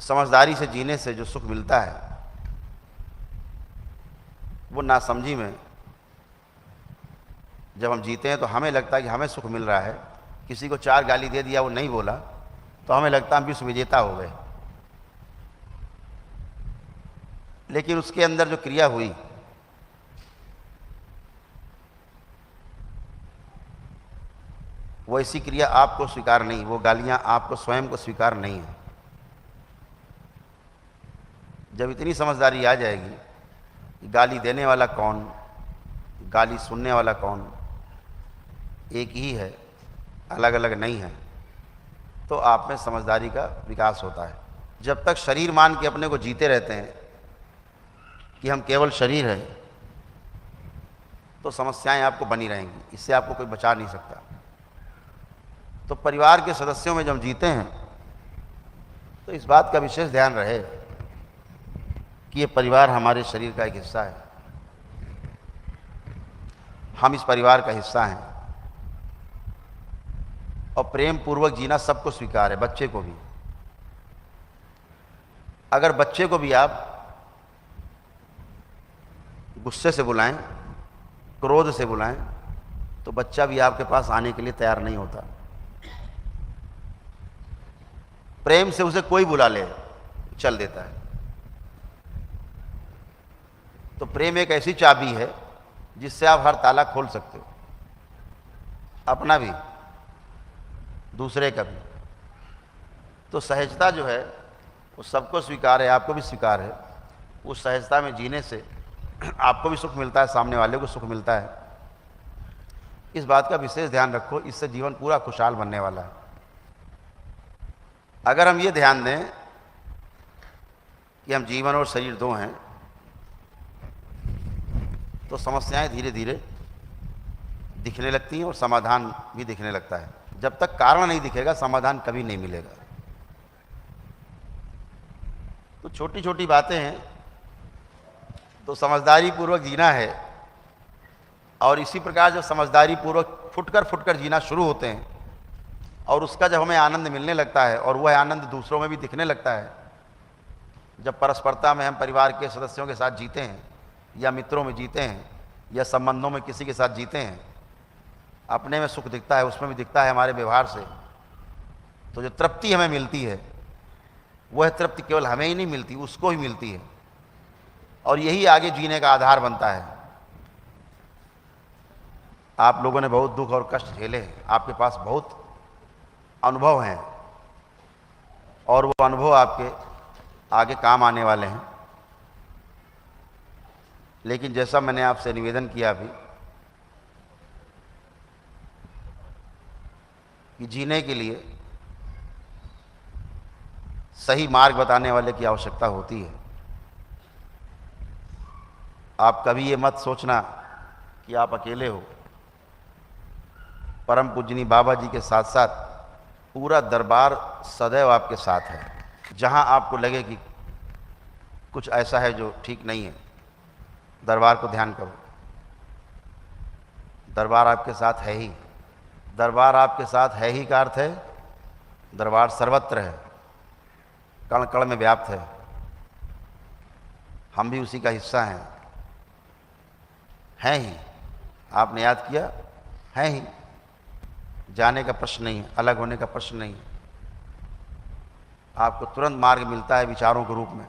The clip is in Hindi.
समझदारी से जीने से जो सुख मिलता है वो नासमझी में जब हम जीते हैं तो हमें लगता है कि हमें सुख मिल रहा है। किसी को 4 गाली दे दिया, वो नहीं बोला, तो हमें लगता है हम विश्व विजेता हो गए। लेकिन उसके अंदर जो क्रिया हुई वो ऐसी क्रिया आपको स्वीकार नहीं, वो गालियां आपको स्वयं को स्वीकार नहीं है। जब इतनी समझदारी आ जाएगी कि गाली देने वाला कौन, गाली सुनने वाला कौन, एक ही है, अलग अलग नहीं है, तो आप में समझदारी का विकास होता है। जब तक शरीर मान के अपने को जीते रहते हैं कि हम केवल शरीर हैं, तो समस्याएं आपको बनी रहेंगी, इससे आपको कोई बचा नहीं सकता। तो परिवार के सदस्यों में जब जीते हैं तो इस बात का विशेष ध्यान रहे कि ये परिवार हमारे शरीर का एक हिस्सा है, हम इस परिवार का हिस्सा हैं। और प्रेम पूर्वक जीना सबको स्वीकार है, बच्चे को भी। अगर बच्चे को भी आप गुस्से से बुलाएं, क्रोध से बुलाएं, तो बच्चा भी आपके पास आने के लिए तैयार नहीं होता। प्रेम से उसे कोई बुला ले, चल देता है। तो प्रेम एक ऐसी चाबी है जिससे आप हर ताला खोल सकते हो, अपना भी, दूसरे का भी। तो सहजता जो है वो सबको स्वीकार है, आपको भी स्वीकार है। उस सहजता में जीने से आपको भी सुख मिलता है, सामने वाले को सुख मिलता है। इस बात का विशेष ध्यान रखो, इससे जीवन पूरा खुशहाल बनने वाला है। अगर हम ये ध्यान दें कि हम जीवन और शरीर दो हैं, तो समस्याएं धीरे धीरे दिखने लगती हैं और समाधान भी दिखने लगता है। जब तक कारण नहीं दिखेगा, समाधान कभी नहीं मिलेगा। तो छोटी छोटी बातें हैं, तो समझदारी पूर्वक जीना है। और इसी प्रकार जब समझदारी पूर्वक फुटकर जीना शुरू होते हैं और उसका जब हमें आनंद मिलने लगता है और वह आनंद दूसरों में भी दिखने लगता है, जब परस्परता में हम परिवार के सदस्यों के साथ जीते हैं या मित्रों में जीते हैं या संबंधों में किसी के साथ जीते हैं, अपने में सुख दिखता है, उसमें भी दिखता है हमारे व्यवहार से, तो जो तृप्ति हमें मिलती है वह तृप्ति केवल हमें ही नहीं मिलती, उसको ही मिलती है। और यही आगे जीने का आधार बनता है। आप लोगों ने बहुत दुख और कष्ट झेले हैं, आपके पास बहुत अनुभव हैं और वो अनुभव आपके आगे काम आने वाले हैं। लेकिन जैसा मैंने आपसे निवेदन किया अभी कि जीने के लिए सही मार्ग बताने वाले की आवश्यकता होती है। आप कभी ये मत सोचना कि आप अकेले हो। परम पूजनी बाबा जी के साथ साथ पूरा दरबार सदैव आपके साथ है। जहां आपको लगे कि कुछ ऐसा है जो ठीक नहीं है, दरबार को ध्यान करो। दरबार आपके साथ है ही। दरबार आपके साथ है ही का अर्थ है दरबार सर्वत्र है, कण कण में व्याप्त है। हम भी उसी का हिस्सा हैं ही। आपने याद किया, हैं ही। जाने का प्रश्न नहीं है, अलग होने का प्रश्न नहीं है। आपको तुरंत मार्ग मिलता है विचारों के रूप में।